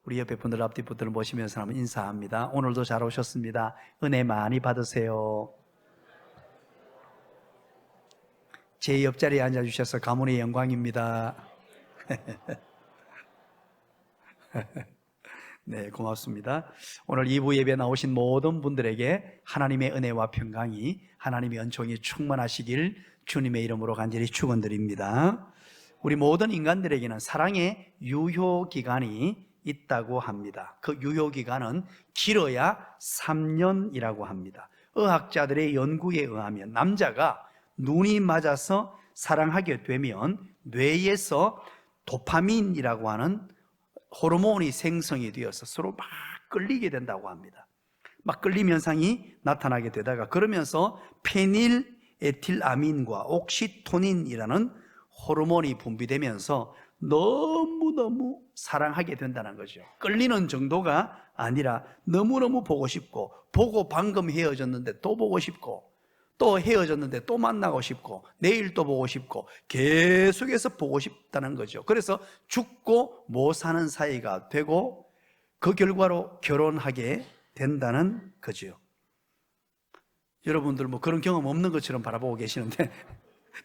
우리 옆에 분들 앞뒤 분들을 모시면서 한번 인사합니다. 오늘도 잘 오셨습니다. 은혜 많이 받으세요. 제 옆자리에 앉아주셔서 가문의 영광입니다. 네, 고맙습니다. 오늘 2부 예배 나오신 모든 분들에게 하나님의 은혜와 평강이, 하나님의 은총이 충만하시길 주님의 이름으로 간절히 축원드립니다. 우리 모든 인간들에게는 사랑의 유효기간이 있다고 합니다. 그 유효기간은 길어야 3년이라고 합니다. 의학자들의 연구에 의하면 남자가 눈이 맞아서 사랑하게 되면 뇌에서 도파민이라고 하는 호르몬이 생성이 되어서 서로 막 끌리게 된다고 합니다. 막 끌림 현상이 나타나게 되다가 그러면서 페닐에틸아민과 옥시토닌이라는 호르몬이 분비되면서 너무너무 사랑하게 된다는 거죠. 끌리는 정도가 아니라 너무너무 보고 싶고, 보고 방금 헤어졌는데 또 보고 싶고, 또 헤어졌는데 또 만나고 싶고, 내일 또 보고 싶고, 계속해서 보고 싶다는 거죠. 그래서 죽고 못 사는 사이가 되고 그 결과로 결혼하게 된다는 거죠. 여러분들 뭐 그런 경험 없는 것처럼 바라보고 계시는데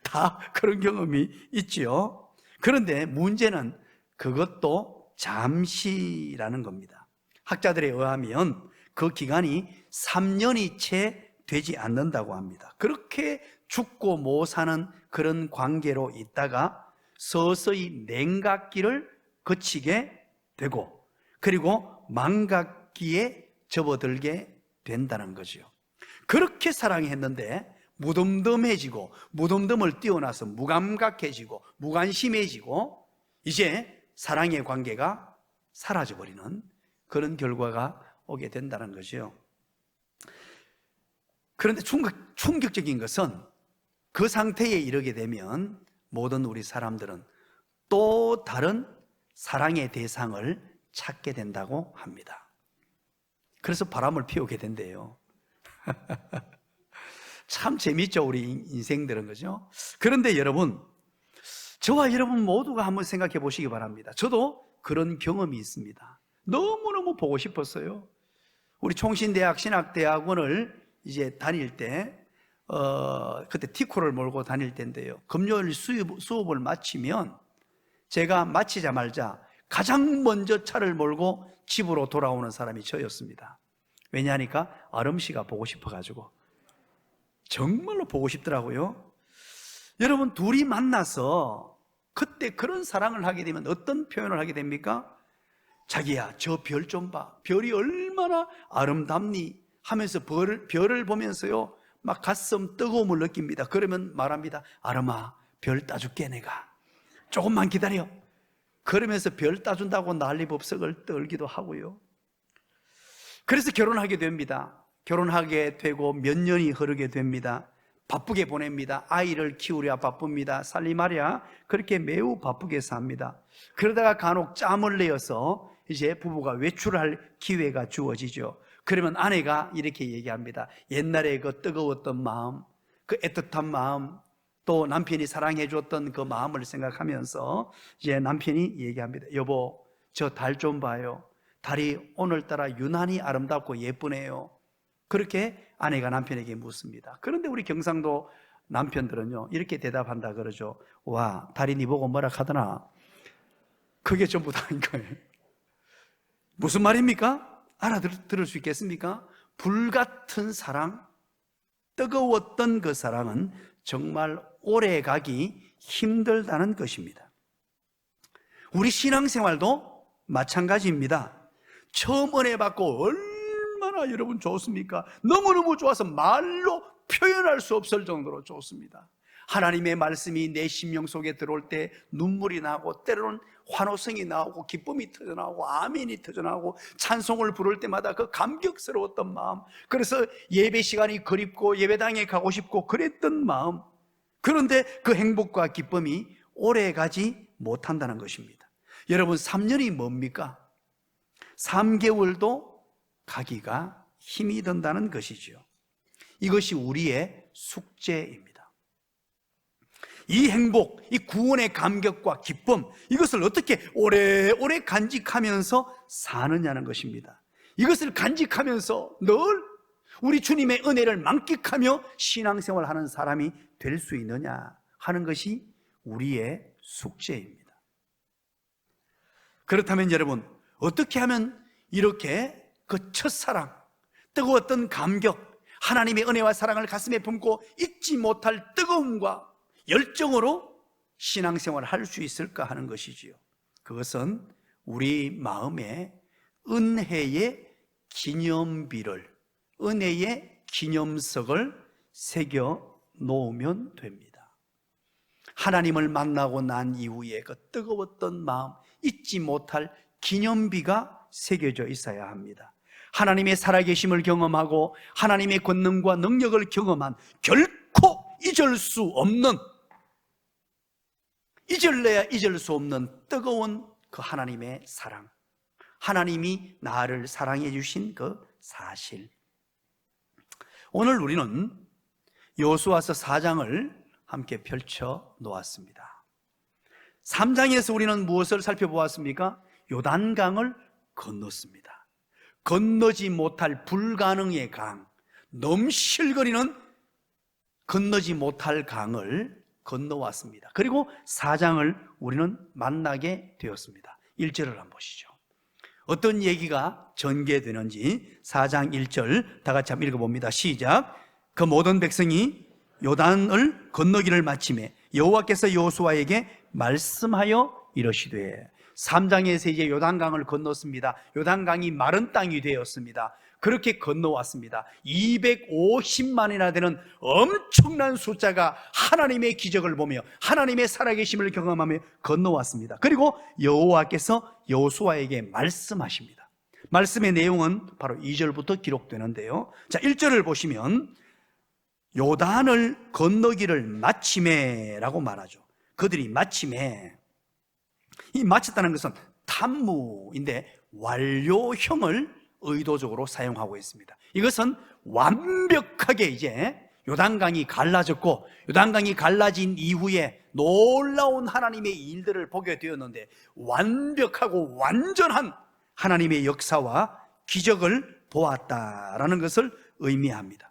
다 그런 경험이 있지요. 그런데 문제는 그것도 잠시라는 겁니다. 학자들에 의하면 그 기간이 3년이 채 되지 않는다고 합니다. 그렇게 죽고 못 사는 그런 관계로 있다가 서서히 냉각기를 거치게 되고, 그리고 망각기에 접어들게 된다는 거죠. 그렇게 사랑했는데 무덤덤해지고, 무덤덤을 뛰어나서 무감각해지고 무관심해지고, 이제 사랑의 관계가 사라져버리는 그런 결과가 오게 된다는 거죠. 그런데 충격적인 것은 그 상태에 이르게 되면 모든 우리 사람들은 또 다른 사랑의 대상을 찾게 된다고 합니다. 그래서 바람을 피우게 된대요. 참 재밌죠, 우리 인생들은. 그죠? 그런데 여러분, 저와 여러분 모두가 한번 생각해 보시기 바랍니다. 저도 그런 경험이 있습니다. 너무너무 보고 싶었어요. 우리 총신대학 신학대학원을 이제 다닐 때, 그때 티코를 몰고 다닐 때인데요. 금요일 수업을 마치면 제가 마치자마자 가장 먼저 차를 몰고 집으로 돌아오는 사람이 저였습니다. 왜냐하니까 아름 씨가 보고 싶어가지고. 정말로 보고 싶더라고요. 여러분, 둘이 만나서 그때 그런 사랑을 하게 되면 어떤 표현을 하게 됩니까? 자기야, 저 별 좀 봐. 별이 얼마나 아름답니? 하면서 별을 보면서요, 막 가슴 뜨거움을 느낍니다. 그러면 말합니다. 아름아, 별 따줄게 내가. 조금만 기다려. 그러면서 별 따준다고 난리법석을 떨기도 하고요. 그래서 결혼하게 됩니다. 결혼하게 되고 몇 년이 흐르게 됩니다. 바쁘게 보냅니다. 아이를 키우랴 바쁩니다. 살림하랴 그렇게 매우 바쁘게 삽니다. 그러다가 간혹 짬을 내어서 이제 부부가 외출할 기회가 주어지죠. 그러면 아내가 이렇게 얘기합니다. 옛날에 그 뜨거웠던 마음, 그 애틋한 마음, 또 남편이 사랑해 줬던 그 마음을 생각하면서 이제 남편이 얘기합니다. 여보, 저 달 좀 봐요. 달이 오늘따라 유난히 아름답고 예쁘네요. 그렇게 아내가 남편에게 묻습니다. 그런데 우리 경상도 남편들은요, 이렇게 대답한다 그러죠. 와, 달이 니 보고 뭐라 하더나. 그게 전부 다인 거예요. 무슨 말입니까? 알아들을 수 있겠습니까? 불같은 사랑, 뜨거웠던 그 사랑은 정말 오래 가기 힘들다는 것입니다. 우리 신앙생활도 마찬가지입니다. 처음 은혜 받고 얼마나 여러분 좋습니까? 너무너무 좋아서 말로 표현할 수 없을 정도로 좋습니다. 하나님의 말씀이 내 심령 속에 들어올 때 눈물이 나고, 때로는 환호성이 나오고, 기쁨이 터져나오고, 아멘이 터져나오고, 찬송을 부를 때마다 그 감격스러웠던 마음, 그래서 예배 시간이 그립고 예배당에 가고 싶고 그랬던 마음, 그런데 그 행복과 기쁨이 오래 가지 못한다는 것입니다. 여러분, 3년이 뭡니까? 3개월도 가기가 힘이 든다는 것이죠. 이것이 우리의 숙제입니다. 이 행복, 이 구원의 감격과 기쁨, 이것을 어떻게 오래오래 간직하면서 사느냐는 것입니다. 이것을 간직하면서 늘 우리 주님의 은혜를 만끽하며 신앙생활을 하는 사람이 될 수 있느냐 하는 것이 우리의 숙제입니다. 그렇다면 여러분, 어떻게 하면 이렇게 그 첫사랑, 뜨거웠던 감격, 하나님의 은혜와 사랑을 가슴에 품고 잊지 못할 뜨거움과 열정으로 신앙생활을 할 수 있을까 하는 것이지요. 그것은 우리 마음에 은혜의 기념비를, 은혜의 기념석을 새겨 놓으면 됩니다. 하나님을 만나고 난 이후에 그 뜨거웠던 마음, 잊지 못할 기념비가 새겨져 있어야 합니다. 하나님의 살아계심을 경험하고 하나님의 권능과 능력을 경험한 결코 잊을 수 없는, 잊을래야 잊을 수 없는 뜨거운 그 하나님의 사랑, 하나님이 나를 사랑해 주신 그 사실. 오늘 우리는 여호수아서 4장을 함께 펼쳐 놓았습니다. 3장에서 우리는 무엇을 살펴보았습니까? 요단강을 건넜습니다. 건너지 못할 불가능의 강, 넘실거리는 건너지 못할 강을 건너왔습니다. 그리고 4장을 우리는 만나게 되었습니다. 1절을 한번 보시죠. 어떤 얘기가 전개되는지 4장 1절 다 같이 한번 읽어봅니다. 시작. 그 모든 백성이 요단을 건너기를 마치매 여호와께서 여호수아에게 말씀하여 이러시되, 3장에서 이제 요단강을 건넜습니다. 요단강이 마른 땅이 되었습니다. 그렇게 건너왔습니다. 250만이나 되는 엄청난 숫자가 하나님의 기적을 보며 하나님의 살아계심을 경험하며 건너왔습니다. 그리고 여호와께서 여호수아에게 말씀하십니다. 말씀의 내용은 바로 2절부터 기록되는데요. 자, 1절을 보시면 요단을 건너기를 마치매라고 말하죠. 그들이 마치매, 이 마쳤다는 것은 탐무인데 완료형을 의도적으로 사용하고 있습니다. 이것은 완벽하게 이제 요단강이 갈라졌고, 요단강이 갈라진 이후에 놀라운 하나님의 일들을 보게 되었는데, 완벽하고 완전한 하나님의 역사와 기적을 보았다라는 것을 의미합니다.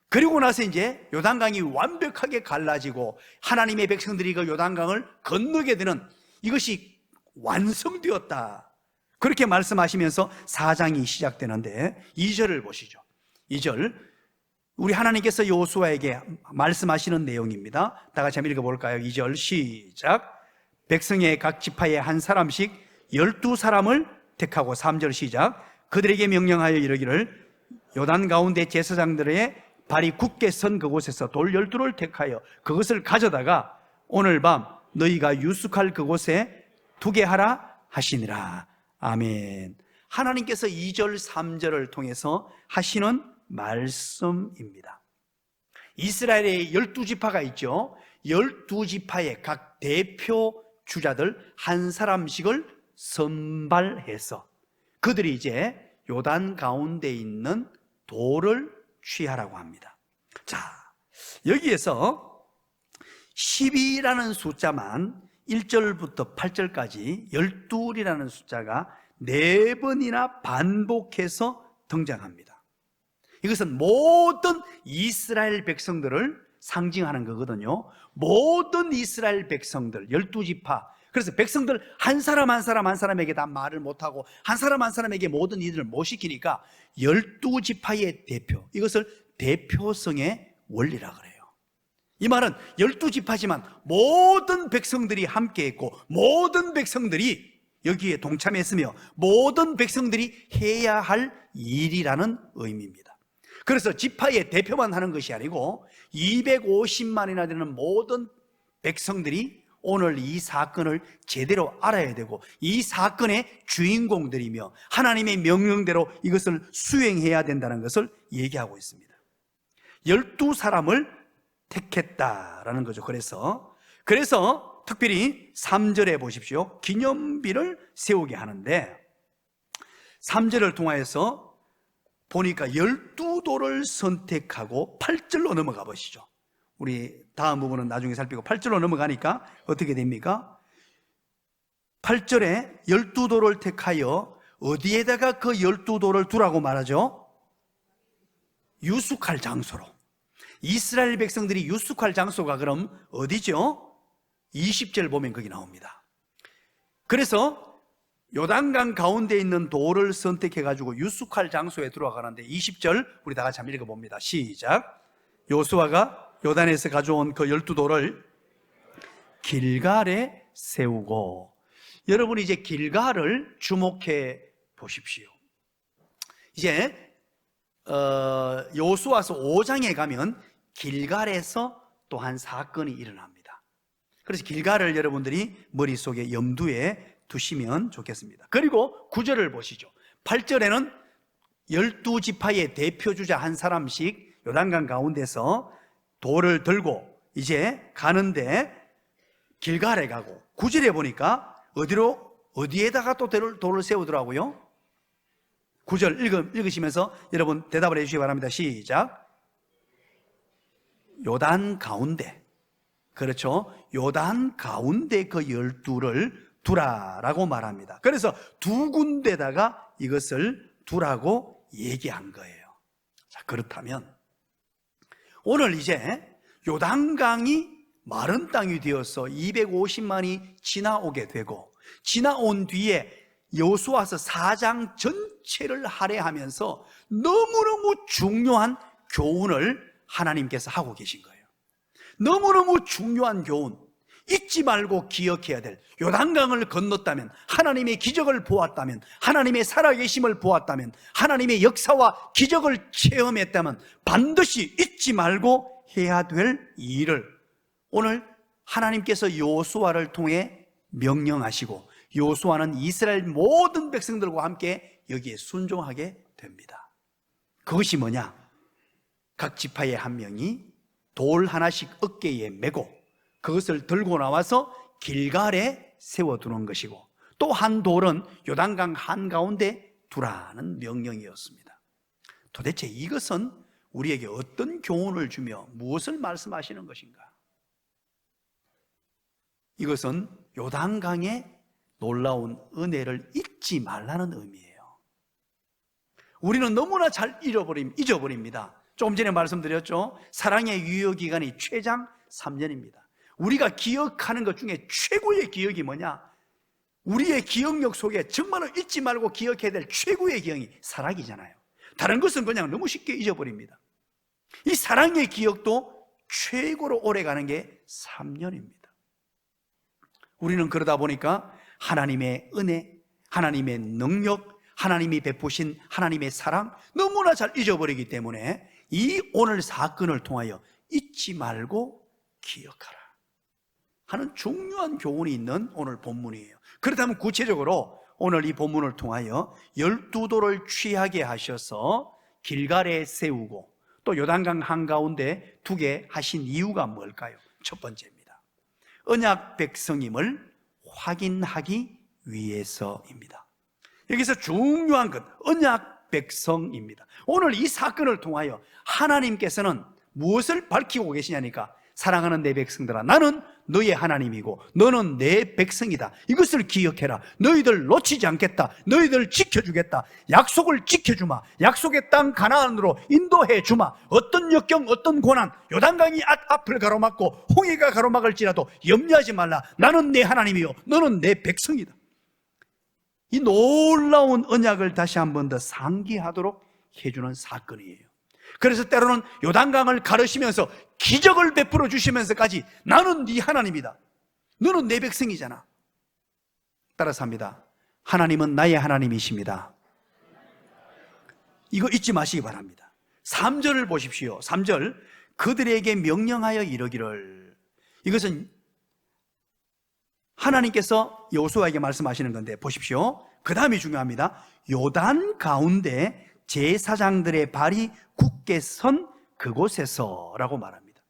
그리고 나서 이제 요단강이 완벽하게 갈라지고 하나님의 백성들이 그 요단강을 건너게 되는 이것이 완성되었다, 그렇게 말씀하시면서 4장이 시작되는데 2절을 보시죠. 2절, 우리 하나님께서 여호수아에게 말씀하시는 내용입니다. 다 같이 한번 읽어볼까요? 2절 시작. 백성의 각 지파에 한 사람씩 12사람을 택하고, 3절 시작. 그들에게 명령하여 이르기를, 요단 가운데 제사장들의 발이 굳게 선 그곳에서 돌 12를 택하여 그것을 가져다가 오늘 밤 너희가 유숙할 그곳에 두게 하라 하시니라. 아멘. 하나님께서 2절 3절을 통해서 하시는 말씀입니다. 이스라엘의 12지파가 있죠. 12지파의 각 대표 주자들 한 사람씩을 선발해서 그들이 이제 요단 가운데 있는 돌을 취하라고 합니다. 자, 여기에서 12라는 숫자만 1절부터 8절까지 12이라는 숫자가 4번이나 반복해서 등장합니다. 이것은 모든 이스라엘 백성들을 상징하는 거거든요. 모든 이스라엘 백성들 12지파, 그래서 백성들 한 사람 한 사람 한 사람에게 다 말을 못하고 한 사람 한 사람에게 모든 일을 못 시키니까 12지파의 대표, 이것을 대표성의 원리라 그래요. 이 말은 12지파지만 모든 백성들이 함께했고 모든 백성들이 여기에 동참했으며 모든 백성들이 해야 할 일이라는 의미입니다. 그래서 지파의 대표만 하는 것이 아니고 250만이나 되는 모든 백성들이 오늘 이 사건을 제대로 알아야 되고 이 사건의 주인공들이며 하나님의 명령대로 이것을 수행해야 된다는 것을 얘기하고 있습니다. 12사람을 택했다라는 거죠. 그래서 특별히 3절에 보십시오. 기념비를 세우게 하는데 3절을 통하여서 보니까 12돌을 선택하고 8절로 넘어가 보시죠. 우리 다음 부분은 나중에 살피고 8절로 넘어가니까 어떻게 됩니까? 8절에 12돌을 택하여 어디에다가 그 12돌을 두라고 말하죠? 유숙할 장소로. 이스라엘 백성들이 유숙할 장소가 그럼 어디죠? 20절 보면 거기 나옵니다. 그래서 요단강 가운데 있는 돌을 선택해가지고 유숙할 장소에 들어가는데 20절 우리 다 같이 한번 읽어봅니다. 시작. 요수아가 요단에서 가져온 그 12돌을 길갈에 세우고. 여러분이 이제 길갈을 주목해 보십시오. 이제 여호수아서 5장에 가면 길갈에서 또 한 사건이 일어납니다. 그래서 길갈을 여러분들이 머릿속에 염두에 두시면 좋겠습니다. 그리고 9절을 보시죠. 8절에는 12지파의 대표주자 한 사람씩 요단강 가운데서 돌을 들고 이제 가는데 길갈에 가고, 9절에 보니까 어디에다가 또 돌을 세우더라고요? 9절 읽으시면서 여러분 대답을 해주시기 바랍니다. 시작. 요단 가운데. 그렇죠. 요단 가운데 그 12를 두라라고 말합니다. 그래서 두 군데다가 이것을 두라고 얘기한 거예요. 자, 그렇다면 오늘 이제 요단강이 마른 땅이 되어서 250만이 지나오게 되고, 지나온 뒤에 여호수아서 4장 전체를 할애하면서 너무너무 중요한 교훈을 하나님께서 하고 계신 거예요. 너무너무 중요한 교훈, 잊지 말고 기억해야 될, 요단강을 건넜다면, 하나님의 기적을 보았다면, 하나님의 살아계심을 보았다면, 하나님의 역사와 기적을 체험했다면 반드시 잊지 말고 해야 될 일을 오늘 하나님께서 여호수아를 통해 명령하시고, 여호수아는 이스라엘 모든 백성들과 함께 여기에 순종하게 됩니다. 그것이 뭐냐? 각 지파의 한 명이 돌 하나씩 어깨에 메고 그것을 들고 나와서 길갈에 세워두는 것이고, 또 한 돌은 요단강 한가운데 두라는 명령이었습니다. 도대체 이것은 우리에게 어떤 교훈을 주며 무엇을 말씀하시는 것인가? 이것은 요단강의 놀라운 은혜를 잊지 말라는 의미예요. 우리는 너무나 잘 잊어버립니다. 조금 전에 말씀드렸죠. 사랑의 유효기간이 최장 3년입니다. 우리가 기억하는 것 중에 최고의 기억이 뭐냐? 우리의 기억력 속에 정말로 잊지 말고 기억해야 될 최고의 기억이 사랑이잖아요. 다른 것은 그냥 너무 쉽게 잊어버립니다. 이 사랑의 기억도 최고로 오래가는 게 3년입니다. 우리는 그러다 보니까 하나님의 은혜, 하나님의 능력, 하나님이 베푸신 하나님의 사랑 너무나 잘 잊어버리기 때문에 이 오늘 사건을 통하여 잊지 말고 기억하라 하는 중요한 교훈이 있는 오늘 본문이에요. 그렇다면 구체적으로 오늘 이 본문을 통하여 12돌을 취하게 하셔서 길갈에 세우고 또 요단강 한가운데 두게 하신 이유가 뭘까요? 첫 번째입니다. 언약 백성임을 확인하기 위해서입니다. 여기서 중요한 것, 언약 백성입니다. 오늘 이 사건을 통하여 하나님께서는 무엇을 밝히고 계시냐니까, 사랑하는 내 백성들아, 나는 너의 하나님이고 너는 내 백성이다. 이것을 기억해라. 너희들 놓치지 않겠다. 너희들 지켜주겠다. 약속을 지켜주마. 약속의 땅 가나안으로 인도해 주마. 어떤 역경, 어떤 고난, 요단강이 앞을 가로막고 홍해가 가로막을지라도 염려하지 말라. 나는 내 하나님이요 너는 내 백성이다. 이 놀라운 언약을 다시 한 번 더 상기하도록 해주는 사건이에요. 그래서 때로는 요단강을 가르시면서 기적을 베풀어 주시면서까지 나는 네 하나님이다. 너는 내 백성이잖아. 따라서 합니다. 하나님은 나의 하나님이십니다. 이거 잊지 마시기 바랍니다. 3절을 보십시오. 3절, 그들에게 명령하여 이르기를. 이것은 하나님께서 여호수아에게 말씀하시는 건데 보십시오. 그 다음이 중요합니다. 요단 가운데 제사장들의 발이 굳게 선 그곳에서라고 말합니다.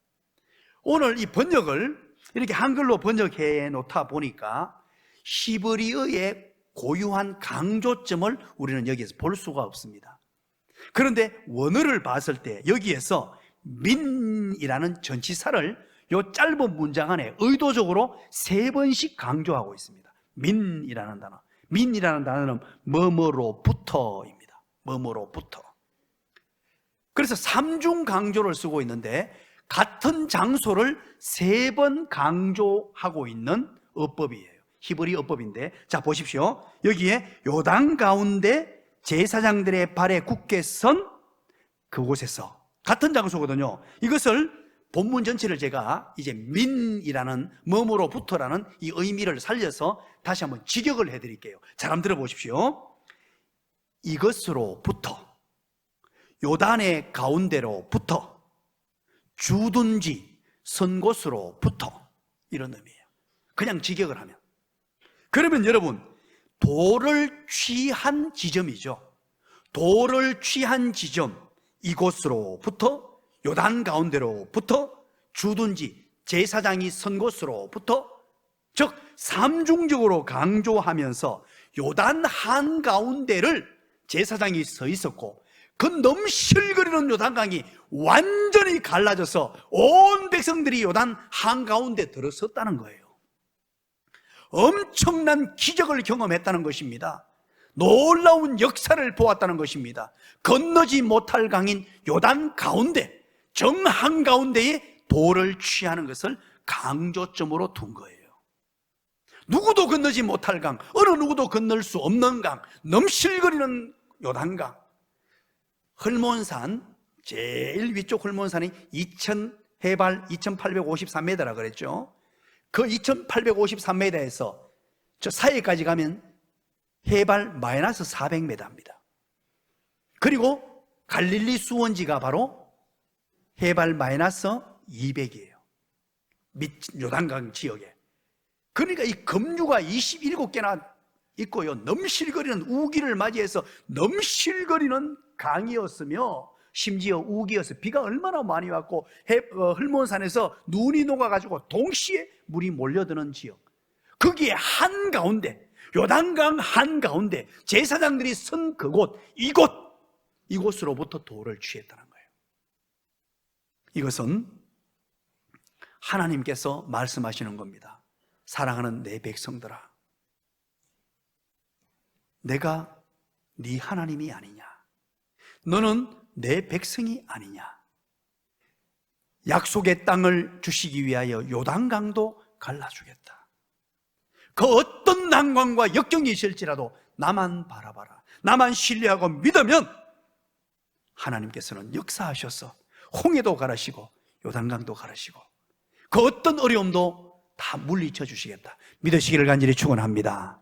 오늘 이 번역을 이렇게 한글로 번역해 놓다 보니까 히브리어의 고유한 강조점을 우리는 여기에서 볼 수가 없습니다. 그런데 원어를 봤을 때 여기에서 민이라는 전치사를 요 짧은 문장 안에 의도적으로 3번씩 강조하고 있습니다. 민이라는 단어. 민이라는 단어는 뭐뭐로부터입니다. 뭐뭐로부터. 그래서 3중 강조를 쓰고 있는데 같은 장소를 3번 강조하고 있는 어법이에요. 히브리 어법인데, 자 보십시오. 여기에 요단 가운데 제사장들의 발에 굳게 선 그곳에서, 같은 장소거든요. 이것을 본문 전체를 제가 이제 민이라는 뭐뭐로부터라는 이 의미를 살려서 다시 한번 직역을 해드릴게요. 잘 한번 들어보십시오. 이것으로부터, 요단의 가운데로부터, 주둔지 선 곳으로부터, 이런 의미예요. 그냥 직역을 하면. 그러면 여러분, 돌을 취한 지점이죠. 돌을 취한 지점, 이곳으로부터, 요단 가운데로부터, 주둔지 제사장이 선 곳으로부터, 즉 3중적으로 강조하면서 요단 한가운데를 제사장이 서 있었고, 그 넘실거리는 요단강이 완전히 갈라져서 온 백성들이 요단 한가운데 들어섰다는 거예요. 엄청난 기적을 경험했다는 것입니다. 놀라운 역사를 보았다는 것입니다. 건너지 못할 강인 요단 가운데, 정 한가운데에 돌을 취하는 것을 강조점으로 둔 거예요. 누구도 건너지 못할 강, 어느 누구도 건널 수 없는 강, 넘실거리는 요단강. 헐몬산, 제일 위쪽 헐몬산이 해발 2853m라 그랬죠. 그 2853m에서 저 사이까지 가면 해발 마이너스 400m입니다. 그리고 갈릴리 수원지가 바로 해발 마이너스 200이에요. 요단강 지역에. 그러니까 이 급류가 27개나 있고요. 넘실거리는 우기를 맞이해서 넘실거리는 강이었으며, 심지어 우기여서 비가 얼마나 많이 왔고 헐몬산에서 눈이 녹아가지고 동시에 물이 몰려드는 지역, 거기에 한가운데, 요단강 한가운데 제사장들이 선 그곳, 이곳으로부터 돌을 취했다는 거예요. 이것은 하나님께서 말씀하시는 겁니다. 사랑하는 내 백성들아, 내가 네 하나님이 아니냐? 너는 내 백성이 아니냐? 약속의 땅을 주시기 위하여 요단강도 갈라주겠다. 그 어떤 난관과 역경이 있을지라도 나만 바라봐라. 나만 신뢰하고 믿으면 하나님께서는 역사하셔서 홍해도 가르시고 요단강도 가르시고 그 어떤 어려움도 다 물리쳐 주시겠다. 믿으시기를 간절히 축원합니다.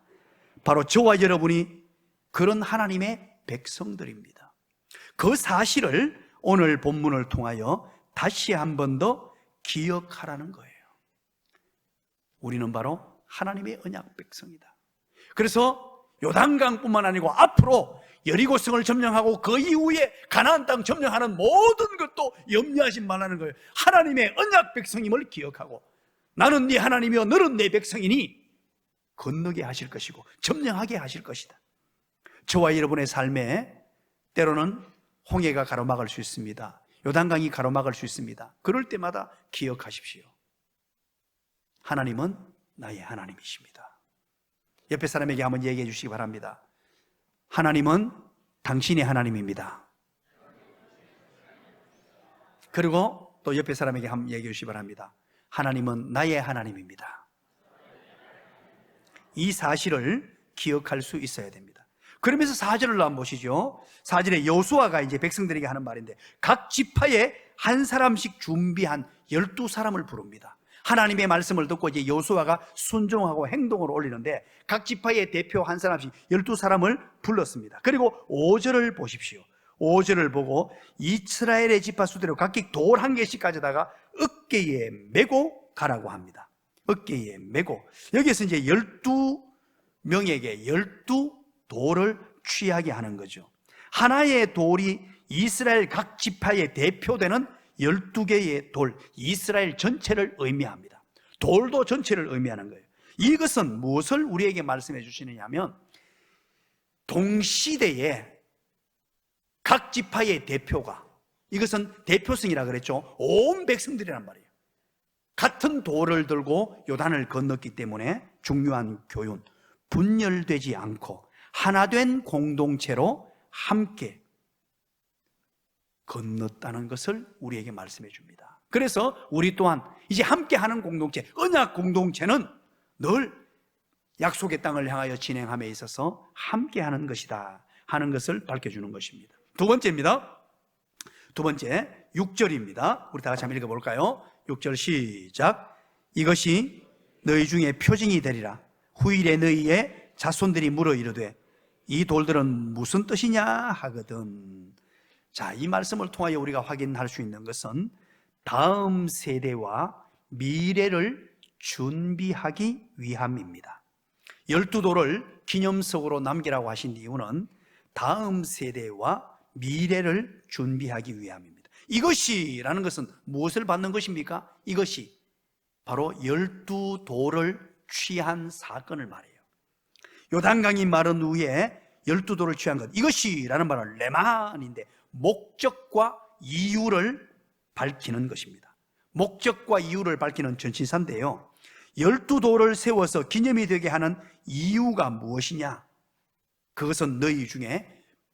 바로 저와 여러분이 그런 하나님의 백성들입니다. 그 사실을 오늘 본문을 통하여 다시 한 번 더 기억하라는 거예요. 우리는 바로 하나님의 언약 백성이다. 그래서 요단강뿐만 아니고 앞으로 여리고성을 점령하고 그 이후에 가나안 땅 점령하는 모든 것도 염려하지 말라는 거예요. 하나님의 언약 백성임을 기억하고, 나는 네 하나님이요 너는 내 백성이니 건너게 하실 것이고 점령하게 하실 것이다. 저와 여러분의 삶에 때로는 홍해가 가로막을 수 있습니다. 요단강이 가로막을 수 있습니다. 그럴 때마다 기억하십시오. 하나님은 나의 하나님이십니다. 옆에 사람에게 한번 얘기해 주시기 바랍니다. 하나님은 당신의 하나님입니다. 그리고 또 옆에 사람에게 한번 얘기해 주시기 바랍니다. 하나님은 나의 하나님입니다. 이 사실을 기억할 수 있어야 됩니다. 그러면서 4절을 한번 보시죠. 4절에 여호수아가 이제 백성들에게 하는 말인데, 각 지파에 한 사람씩 준비한 12사람을 부릅니다. 하나님의 말씀을 듣고 이제 여호수아가 순종하고 행동을 올리는데, 각 지파의 대표 한 사람씩 12사람을 불렀습니다. 그리고 5절을 보십시오. 5절을 보고 이스라엘의 지파 수대로 각기 돌 한 개씩 가져다가 어깨에 메고 가라고 합니다. 어깨에 메고. 여기서 이제 12명에게 12돌을 취하게 하는 거죠. 하나의 돌이 이스라엘 각 지파의 대표되는 12개의 돌, 이스라엘 전체를 의미합니다. 돌도 전체를 의미하는 거예요. 이것은 무엇을 우리에게 말씀해 주시느냐 하면, 동시대에 각 지파의 대표가 이것은 대표성이라 그랬죠. 온 백성들이란 말이에요. 같은 돌을 들고 요단을 건넜기 때문에 중요한 교훈, 분열되지 않고 하나된 공동체로 함께 건넜다는 것을 우리에게 말씀해 줍니다. 그래서 우리 또한 이제 함께하는 공동체, 언약 공동체는 늘 약속의 땅을 향하여 진행함에 있어서 함께하는 것이다 하는 것을 밝혀주는 것입니다. 두 번째입니다. 두 번째 6절입니다. 우리 다 같이 한번 읽어볼까요? 6절 시작. 이것이 너희 중에 표징이 되리라. 후일에 너희의 자손들이 물어 이르되 이 돌들은 무슨 뜻이냐 하거든. 자, 이 말씀을 통하여 우리가 확인할 수 있는 것은 다음 세대와 미래를 준비하기 위함입니다. 12돌을 기념석으로 남기라고 하신 이유는 다음 세대와 미래를 준비하기 위함입니다. 이것이라는 것은 무엇을 받는 것입니까? 이것이 바로 12돌을 취한 사건을 말해요. 요단강이 마른 후에 12돌을 취한 것, 이것이라는 말은 레만인데 목적과 이유를 밝히는 것입니다. 목적과 이유를 밝히는 전치사인데요, 12돌을 세워서 기념이 되게 하는 이유가 무엇이냐? 그것은 너희 중에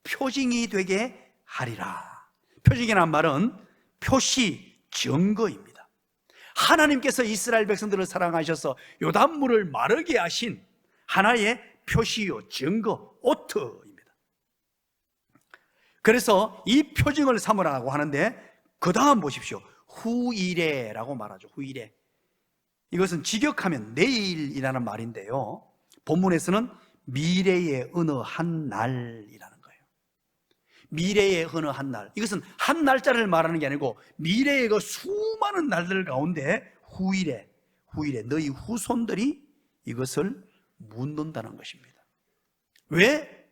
표징이 되게 하리라. 표징이라는 말은 표시, 증거입니다. 하나님께서 이스라엘 백성들을 사랑하셔서 요단물을 마르게 하신 하나의 표시요, 증거, 오트입니다. 그래서 이 표징을 삼으라고 하는데 그 다음 보십시오. 후일에라고 말하죠. 후일에. 이것은 직역하면 내일이라는 말인데요, 본문에서는 미래의 어느 한 날이라는 거예요. 미래의 어느 한 날. 이것은 한 날짜를 말하는 게 아니고 미래의 그 수많은 날들 가운데 후일에 너희 후손들이 이것을 묻는다는 것입니다. 왜?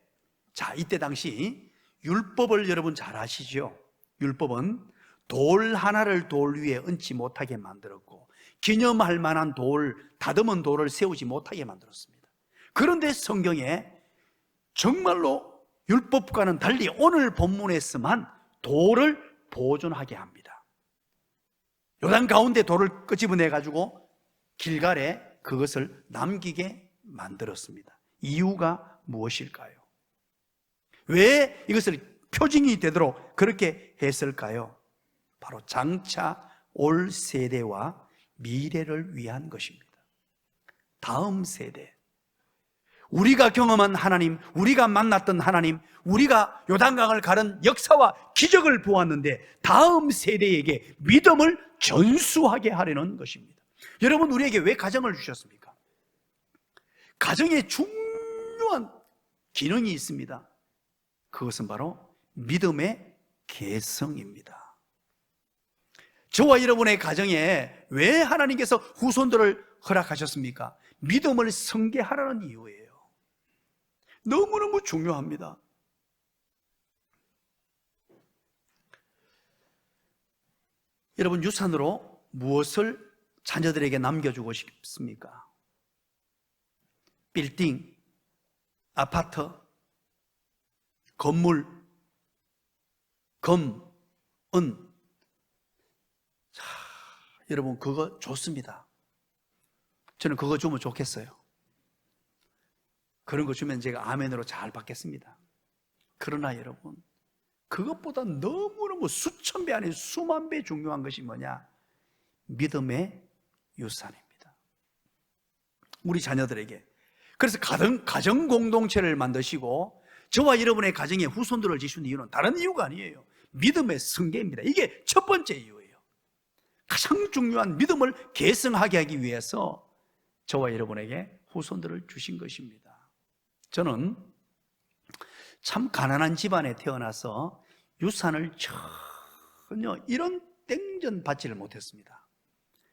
자, 이때 당시 율법을 여러분 잘 아시죠? 율법은 돌 하나를 돌 위에 얹지 못하게 만들었고 기념할 만한 돌, 다듬은 돌을 세우지 못하게 만들었습니다. 그런데 성경에 정말로 율법과는 달리 오늘 본문에서만 돌을 보존하게 합니다. 요단 가운데 돌을 끄집어내 가지고 길갈에 그것을 남기게 만들었습니다. 이유가 무엇일까요? 왜 이것을 표징이 되도록 그렇게 했을까요? 바로 장차 올 세대와 미래를 위한 것입니다. 다음 세대, 우리가 경험한 하나님, 우리가 만났던 하나님, 우리가 요단강을 가른 역사와 기적을 보았는데 다음 세대에게 믿음을 전수하게 하려는 것입니다. 여러분, 우리에게 왜 가정을 주셨습니까? 가정에 중요한 기능이 있습니다. 그것은 바로 믿음의 계승입니다. 저와 여러분의 가정에 왜 하나님께서 후손들을 허락하셨습니까? 믿음을 성계하라는 이유예요. 너무너무 중요합니다. 여러분, 유산으로 무엇을 자녀들에게 남겨주고 싶습니까? 빌딩, 아파트, 건물, 금, 은. 자, 여러분, 그거 좋습니다. 저는 그거 주면 좋겠어요. 그런 거 주면 제가 아멘으로 잘 받겠습니다. 그러나 여러분, 그것보다 너무너무 수천 배 아닌 수만 배 중요한 것이 뭐냐? 믿음의 유산입니다. 우리 자녀들에게. 그래서 가정 공동체를 만드시고 저와 여러분의 가정에 후손들을 지신 이유는 다른 이유가 아니에요. 믿음의 승계입니다. 이게 첫 번째 이유예요. 가장 중요한 믿음을 계승하게 하기 위해서 저와 여러분에게 후손들을 주신 것입니다. 저는 참 가난한 집안에 태어나서 유산을 전혀 이런 땡전 받지를 못했습니다.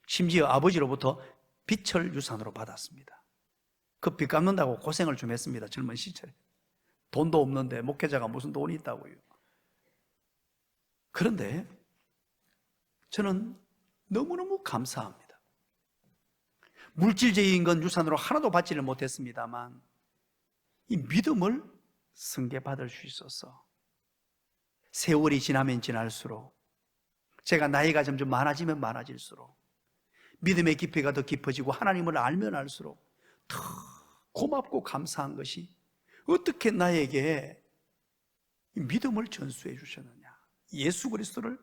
심지어 아버지로부터 빚을 유산으로 받았습니다. 그 빚 갚는다고 고생을 좀 했습니다. 젊은 시절에. 돈도 없는데 목회자가 무슨 돈이 있다고요. 그런데 저는 너무너무 감사합니다. 물질적인 건 유산으로 하나도 받지를 못했습니다만 이 믿음을 승계받을 수 있어서 세월이 지나면 지날수록 제가 나이가 점점 많아지면 많아질수록 믿음의 깊이가 더 깊어지고 하나님을 알면 알수록 더 고맙고 감사한 것이 어떻게 나에게 믿음을 전수해 주셨느냐, 예수 그리스도를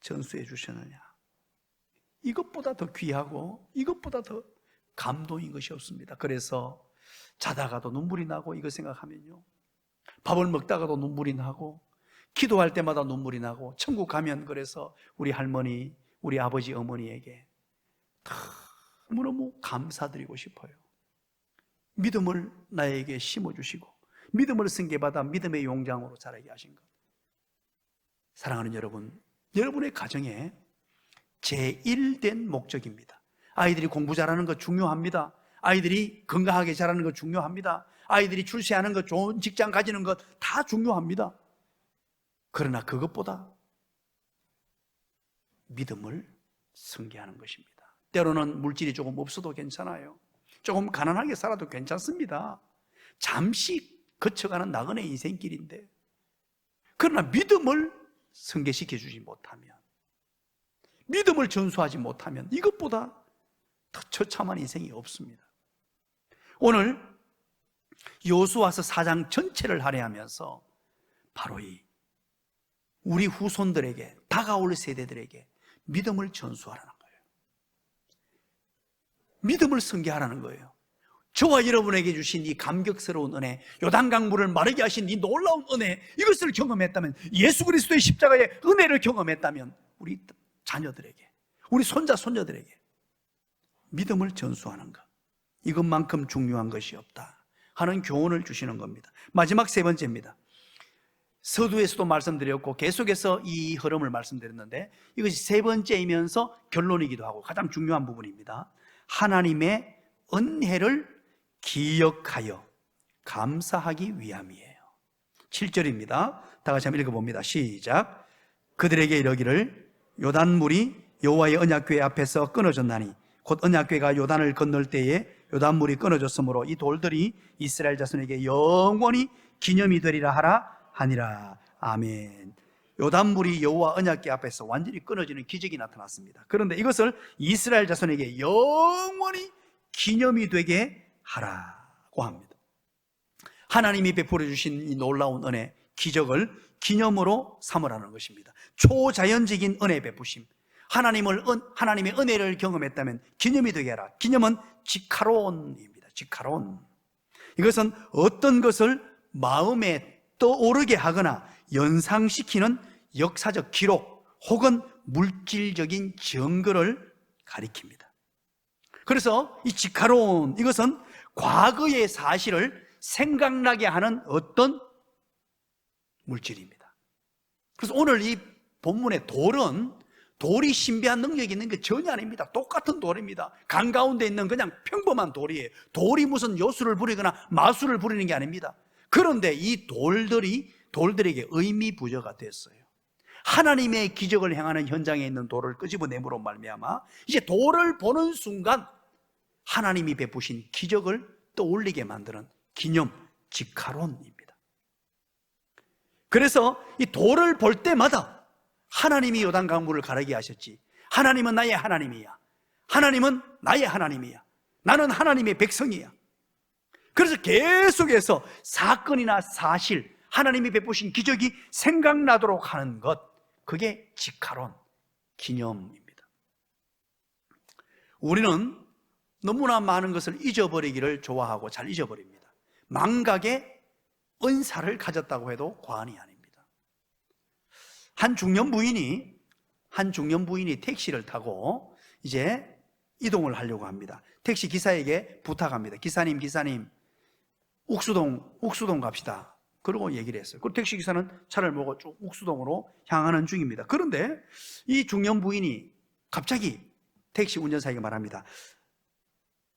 전수해 주셨느냐, 이것보다 더 귀하고 이것보다 더 감동인 것이 없습니다. 그래서 자다가도 눈물이 나고 이거 생각하면요, 밥을 먹다가도 눈물이 나고 기도할 때마다 눈물이 나고 천국 가면 그래서 우리 할머니, 우리 아버지, 어머니에게 너무너무 감사드리고 싶어요. 믿음을 나에게 심어주시고 믿음을 승계받아 믿음의 용장으로 자라게 하신 것. 사랑하는 여러분, 여러분의 가정에 제1된 목적입니다. 아이들이 공부 잘하는 거 중요합니다. 아이들이 건강하게 자라는 거 중요합니다. 아이들이 출세하는 것, 좋은 직장 가지는 것 다 중요합니다. 그러나 그것보다 믿음을 승계하는 것입니다. 때로는 물질이 조금 없어도 괜찮아요. 조금 가난하게 살아도 괜찮습니다. 잠시 거쳐가는 나그네 인생길인데, 그러나 믿음을 승계시켜 주지 못하면, 믿음을 전수하지 못하면 이것보다 더 처참한 인생이 없습니다. 오늘 여호수아서 4장 전체를 할애하면서 바로 이 우리 후손들에게, 다가올 세대들에게 믿음을 전수하라는 거예요. 믿음을 승계하라는 거예요. 저와 여러분에게 주신 이 감격스러운 은혜, 요단강물을 마르게 하신 이 놀라운 은혜, 이것을 경험했다면, 예수 그리스도의 십자가의 은혜를 경험했다면 우리 자녀들에게, 우리 손자 손녀들에게 믿음을 전수하는 것, 이것만큼 중요한 것이 없다 하는 교훈을 주시는 겁니다. 마지막 세 번째입니다. 서두에서도 말씀드렸고 계속해서 이 흐름을 말씀드렸는데, 이것이 세 번째이면서 결론이기도 하고 가장 중요한 부분입니다. 하나님의 은혜를 기억하여 감사하기 위함이에요. 7절입니다. 다 같이 한번 읽어봅니다. 시작. 그들에게 이르기를 요단물이 여호와의 언약궤 앞에서 끊어졌나니 곧 언약궤가 요단을 건널 때에 요단물이 끊어졌으므로 이 돌들이 이스라엘 자손에게 영원히 기념이 되리라 하라 하니라. 아멘. 요단물이 여호와 언약궤 앞에서 완전히 끊어지는 기적이 나타났습니다. 그런데 이것을 이스라엘 자손에게 영원히 기념이 되게 하라고 합니다. 하나님이 베풀어 주신 이 놀라운 은혜, 기적을 기념으로 삼으라는 것입니다. 초자연적인 은혜 베푸심, 하나님의 은혜를 경험했다면 기념이 되게 하라. 기념은 지카론입니다. 지카론. 이것은 어떤 것을 마음에 떠오르게 하거나 연상시키는 역사적 기록 혹은 물질적인 증거를 가리킵니다. 그래서 이 지카론, 이것은 과거의 사실을 생각나게 하는 어떤 물질입니다. 그래서 오늘 이 본문의 돌이 신비한 능력이 있는 게 전혀 아닙니다. 똑같은 돌입니다. 강 가운데 있는 그냥 평범한 돌이에요. 돌이 무슨 요술을 부리거나 마술을 부리는 게 아닙니다. 그런데 이 돌들에게 의미 부여가 됐어요. 하나님의 기적을 행하는 현장에 있는 돌을 끄집어내므로 말미암아 이제 돌을 보는 순간 하나님이 베푸신 기적을 떠올리게 만드는 기념, 지카론입니다. 그래서 이 돌을 볼 때마다 하나님이 요단 강물을 가르게 하셨지, 하나님은 나의 하나님이야, 하나님은 나의 하나님이야, 나는 하나님의 백성이야. 그래서 계속해서 사건이나 사실, 하나님이 베푸신 기적이 생각나도록 하는 것, 그게 지카론, 기념입니다. 우리는 너무나 많은 것을 잊어버리기를 좋아하고 잘 잊어버립니다. 망각의 은사를 가졌다고 해도 과언이 아닙니다. 한 중년 부인이 택시를 타고 이제 이동을 하려고 합니다. 택시 기사에게 부탁합니다. 기사님, 옥수동 갑시다. 그러고 얘기를 했어요. 그 택시 기사는 차를 몰고 쭉 옥수동으로 향하는 중입니다. 그런데 이 중년 부인이 갑자기 택시 운전사에게 말합니다.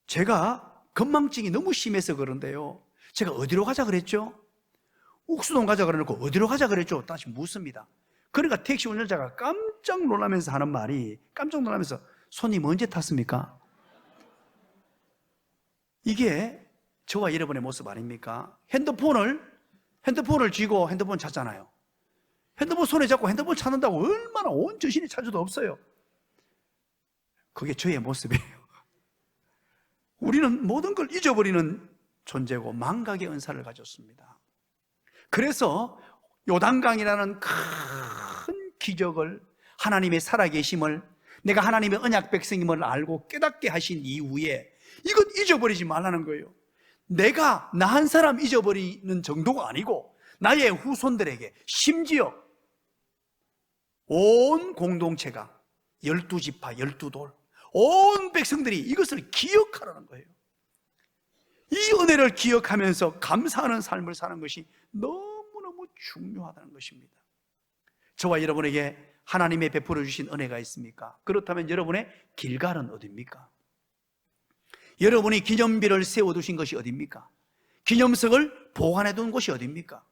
제가 건망증이 너무 심해서 그런데요, 제가 어디로 가자 그랬죠? 옥수동 가자 그래놓고 어디로 가자 그랬죠? 다시 묻습니다. 그러니까 택시 운전자가 깜짝 놀라면서 하는 말이, 깜짝 놀라면서, 손님 언제 탔습니까? 이게 저와 여러분의 모습 아닙니까? 핸드폰을 쥐고 핸드폰 찾잖아요. 핸드폰 손에 잡고 핸드폰 찾는다고 얼마나 온 정신이 찾아도 없어요. 그게 저의 모습이에요. 우리는 모든 걸 잊어버리는 존재고 망각의 은사를 가졌습니다. 그래서 요단강이라는 큰 기적을, 하나님의 살아계심을, 내가 하나님의 언약 백성임을 알고 깨닫게 하신 이후에 이것 잊어버리지 말라는 거예요. 내가 나 한 사람 잊어버리는 정도가 아니고 나의 후손들에게, 심지어 온 공동체가 12지파 12돌 온 백성들이 이것을 기억하라는 거예요. 이 은혜를 기억하면서 감사하는 삶을 사는 것이 너무너무 중요하다는 것입니다. 저와 여러분에게 하나님의 베풀어 주신 은혜가 있습니까? 그렇다면 여러분의 길갈은 어디입니까? 여러분이 기념비를 세워두신 것이 어디입니까? 기념석을 보관해 둔 곳이 어디입니까?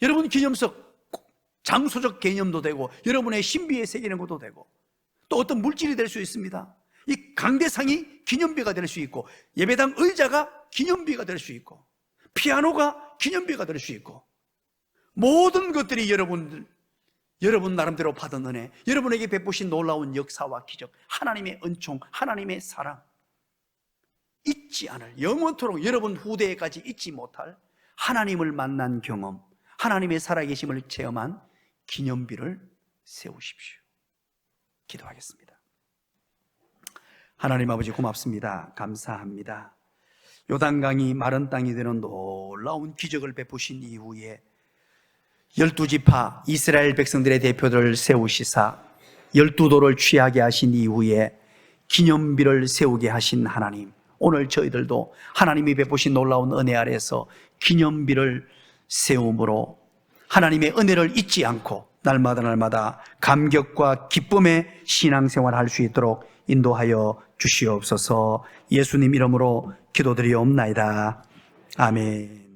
여러분 기념석, 장소적 개념도 되고 여러분의 신비에 새기는 것도 되고 또 어떤 물질이 될 수 있습니다. 이 강대상이 기념비가 될 수 있고, 예배당 의자가 기념비가 될 수 있고, 피아노가 기념비가 될 수 있고, 모든 것들이 여러분 나름대로 받은 은혜, 여러분에게 베푸신 놀라운 역사와 기적, 하나님의 은총, 하나님의 사랑, 잊지 않을, 영원토록 여러분 후대에까지 잊지 못할 하나님을 만난 경험, 하나님의 살아계심을 체험한 기념비를 세우십시오. 기도하겠습니다. 하나님 아버지 고맙습니다. 감사합니다. 요단강이 마른 땅이 되는 놀라운 기적을 베푸신 이후에 12지파 이스라엘 백성들의 대표들을 세우시사 12돌을 취하게 하신 이후에 기념비를 세우게 하신 하나님, 오늘 저희들도 하나님이 베푸신 놀라운 은혜 아래서 기념비를 세움으로 하나님의 은혜를 잊지 않고 날마다 감격과 기쁨의 신앙생활을 할 수 있도록 인도하여 주시옵소서. 예수님 이름으로 기도드리옵나이다. 아멘.